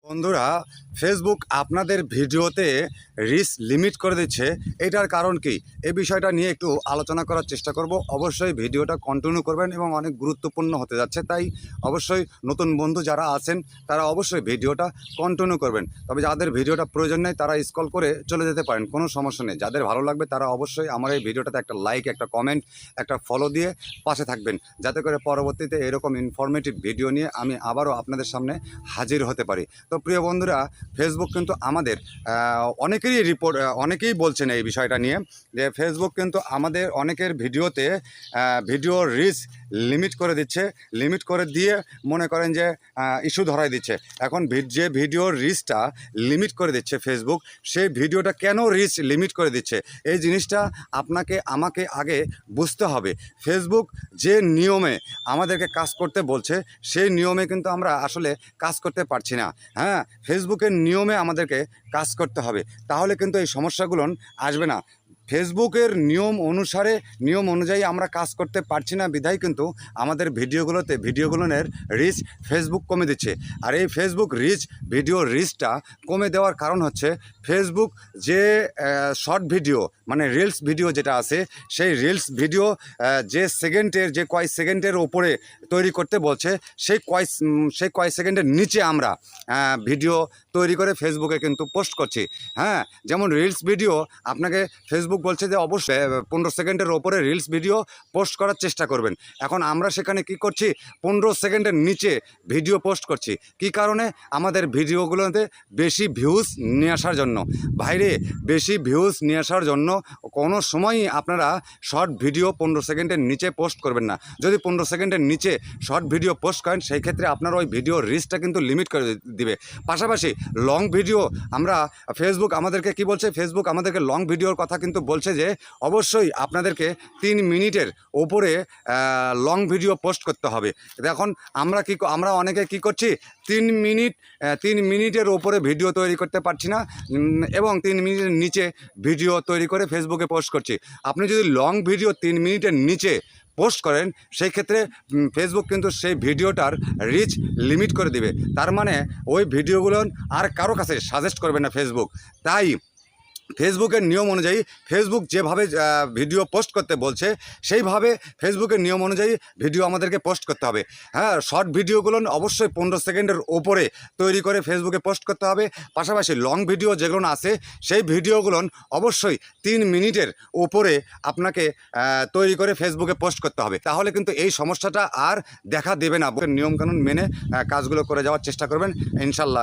বন্ধুরা, ফেসবুক আপনাদের ভিডিওতে রিচ লিমিট করে দিচ্ছে। এটার কারণ কি, এই বিষয়টা নিয়ে একটু আলোচনা করার চেষ্টা করব। অবশ্যই ভিডিওটা কন্টিনিউ করবেন এবং অনেক গুরুত্বপূর্ণ হতে যাচ্ছে, তাই অবশ্যই নতুন বন্ধু যারা আছেন তারা অবশ্যই ভিডিওটা কন্টিনিউ করবেন। তবে যাদের ভিডিওটা প্রয়োজন নেই তারা স্ক্রল করে চলে যেতে পারেন, কোনো সমস্যা নেই। যাদের ভালো লাগবে তারা অবশ্যই আমার এই ভিডিওটাতে একটা লাইক, একটা কমেন্ট, একটা ফলো দিয়ে পাশে থাকবেন, যাতে করে পরবর্তীতে এরকম ইনফরমেটিভ ভিডিও নিয়ে আমি আবারও আপনাদের সামনে হাজির হতে পারি। তো প্রিয় বন্ধুরা, ফেসবুক কিন্তু আমাদের অনেকেই বলছেন এই বিষয়টা নিয়ে, যে ফেসবুক কিন্তু আমাদের অনেকের ভিডিওতে ভিডিও রিচ লিমিট করে দিচ্ছে। লিমিট করে দিয়ে মনে করেন যে ইস্যু ধরাই দিচ্ছে। এখন যে ভিডিওর রিচটা লিমিট করে দিচ্ছে ফেসবুক, সেই ভিডিওটা কেন রিচ লিমিট করে দিচ্ছে এই জিনিসটা আমাকে আগে বুঝতে হবে। ফেসবুক যে নিয়মে আমাদেরকে কাজ করতে বলছে সেই নিয়মে কিন্তু আমরা আসলে কাজ করতে পারছি না। হ্যাঁ, ফেসবুকের নিয়মে আমাদেরকে কাজ করতে হবে, তাহলে কিন্তু এই সমস্যাগুলো আসবে না। ফেসবুকের নিয়ম অনুযায়ী আমরা কাজ করতে পারছি না বিধায় কিন্তু আমাদের ভিডিওগুলোর রিচ ফেসবুক কমে দিচ্ছে। আর এই ফেসবুক ভিডিও রিচটা কমে দেওয়ার কারণ হচ্ছে ফেসবুক যে শর্ট ভিডিও মানে রিলস ভিডিও যেটা আছে, সেই রিলস ভিডিও যে কয় সেকেন্ডের ওপরে তৈরি করতে বলছে, সেই কয় সেকেন্ডের নিচে আমরা ভিডিও তৈরি করে ফেসবুকে কিন্তু পোস্ট করছি। হ্যাঁ, যেমন রিলস ভিডিও আপনাকে ফেসবুক বলছে যে অবশ্যই 15 সেকেন্ডের ওপরে রিলস ভিডিও পোস্ট করার চেষ্টা করবেন। এখন আমরা সেখানে কি করছি, 15 সেকেন্ডের নিচে ভিডিও পোস্ট করছি। কি কারণে? আমাদের ভিডিওগুলোতে বেশি ভিউজ নিয়ে আসার জন্য। বাইরে বেশি ভিউজ নিয়ে আসার জন্য কোনো সময়ই আপনারা শর্ট ভিডিও 15 সেকেন্ডের নিচে পোস্ট করবেন না। যদি 15 সেকেন্ডের নিচে শর্ট ভিডিও পোস্ট করেন, সেই ক্ষেত্রে আপনার ওই ভিডিওর রিচটা কিন্তু লিমিট করে দিবে। পাশাপাশি লং ভিডিও ফেসবুক আমাদেরকে কি বলছে, ফেসবুক আমাদেরকে লং ভিডিওর কথা কিন্তু বলছে যে অবশ্যই আপনাদেরকে 3 মিনিটের ওপরে লং ভিডিও পোস্ট করতে হবে। এখন আমরা অনেকে কি করছি, 3 মিনিটের ওপরে ভিডিও তৈরি করতে পারছি না এবং 3 মিনিটের নিচে ভিডিও তৈরি করে ফেসবুকে পোস্ট করছি। আপনি যদি লং ভিডিও 3 মিনিটের নিচে পোস্ট করেন, সেই ক্ষেত্রে ফেসবুক কিন্তু সেই ভিডিওটার রিচ লিমিট করে দিবে। তার মানে ওই ভিডিওগুলো আর কারো কাছে সাজেস্ট করবে না ফেসবুক। তাই ফেসবুকের নিয়ম অনুযায়ী ফেসবুক যেভাবে ভিডিও পোস্ট করতে বলছে, সেইভাবে ফেসবুকের নিয়ম অনুযায়ী ভিডিও আমাদেরকে পোস্ট করতে হবে। হ্যাঁ, শর্ট ভিডিওগুলো অবশ্যই 15 সেকেন্ডের ওপরে তৈরি করে ফেসবুকে পোস্ট করতে হবে। পাশাপাশি লং ভিডিও যেগুলো আছে, সেই ভিডিওগুলো অবশ্যই 3 মিনিটের ওপরে আপনাকে তৈরি করে ফেসবুকে পোস্ট করতে হবে। তাহলে কিন্তু এই সমস্যাটা আর দেখা দেবে না। নিয়মকানুন মেনে কাজগুলো করে যাওয়ার চেষ্টা করবেন, ইনশাল্লাহ।